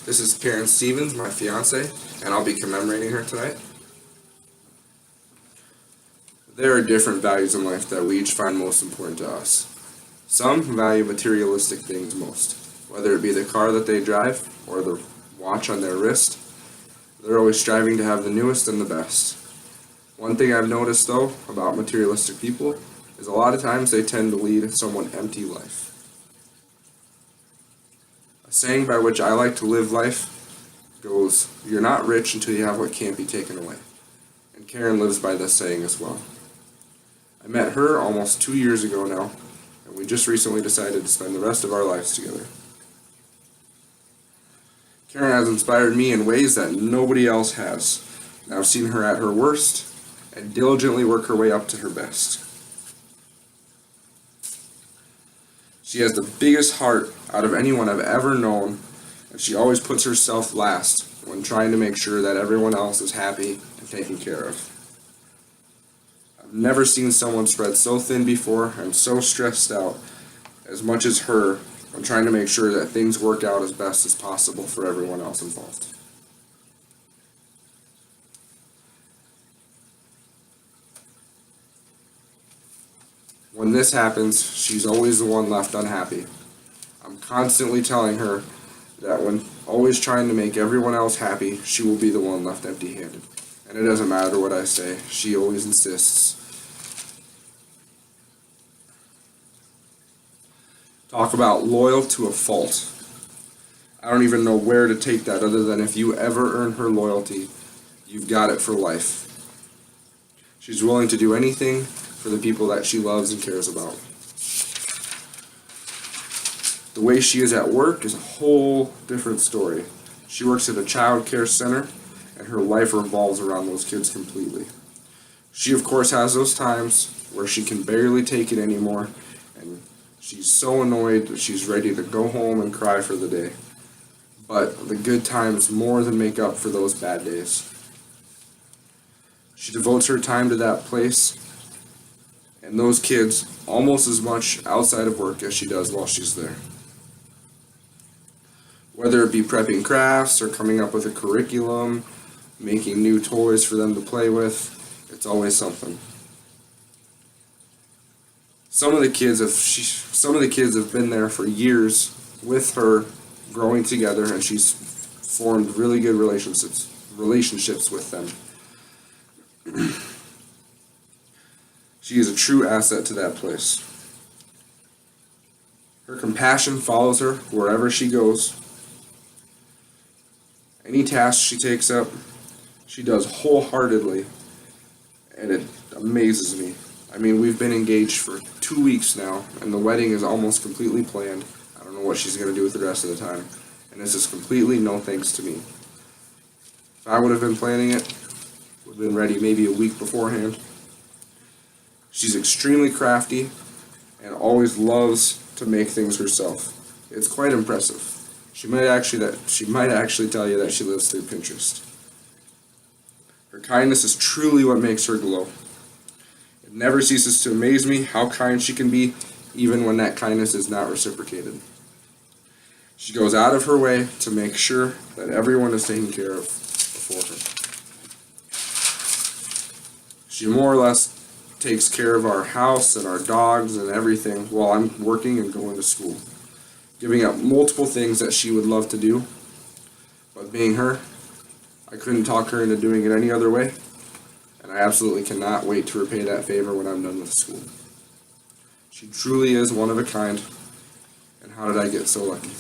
This is Karen Stevens, my fiance, and I'll be commemorating her tonight. There are different values in life that we each find most important to us. Some value materialistic things most, whether it be the car that they drive or the watch on their wrist. They're always striving to have the newest and the best. One thing I've noticed, though, about materialistic people is a lot of times they tend to lead a somewhat empty life. A saying by which I like to live life goes, "You're not rich until you have what can't be taken away." And Karen lives by this saying as well. I met her almost 2 years ago now, and we just recently decided to spend the rest of our lives together. Karen has inspired me in ways that nobody else has, and I've seen her at her worst and diligently work her way up to her best. She has the biggest heart out of anyone I've ever known, and she always puts herself last when trying to make sure that everyone else is happy and taken care of. I've never seen someone spread so thin before and so stressed out as much as her when trying to make sure that things work out as best as possible for everyone else involved. When this happens, she's always the one left unhappy. I'm constantly telling her that when always trying to make everyone else happy, she will be the one left empty-handed. And it doesn't matter what I say, she always insists. Talk about loyal to a fault. I don't even know where to take that other than if you ever earn her loyalty, you've got it for life. She's willing to do anything for the people that she loves and cares about. The way she is at work is a whole different story. She works at a child care center, and her life revolves around those kids completely. She, of course, has those times where she can barely take it anymore, and she's so annoyed that she's ready to go home and cry for the day. But the good times more than make up for those bad days. She devotes her time to that place and those kids almost as much outside of work as she does while she's there. Whether it be prepping crafts or coming up with a curriculum, making new toys for them to play with, it's always something. Some of the kids have been there for years with her, growing together, and she's formed really good relationships with them. She is a true asset to that place. Her compassion follows her wherever she goes. Any task she takes up, she does wholeheartedly, and it amazes me. I mean, we've been engaged for 2 weeks now, and the wedding is almost completely planned. I don't know what she's going to do with the rest of the time, and this is completely no thanks to me. If I would have been planning it, would have been ready maybe a week beforehand. She's extremely crafty and always loves to make things herself. It's quite impressive. She might actually tell you that she lives through Pinterest. Her kindness is truly what makes her glow. It never ceases to amaze me how kind she can be, even when that kindness is not reciprocated. She goes out of her way to make sure that everyone is taken care of before her. She more or less takes care of our house and our dogs and everything while I'm working and going to school, giving up multiple things that she would love to do. But being her, I couldn't talk her into doing it any other way, and I absolutely cannot wait to repay that favor when I'm done with school. She truly is one of a kind, and how did I get so lucky?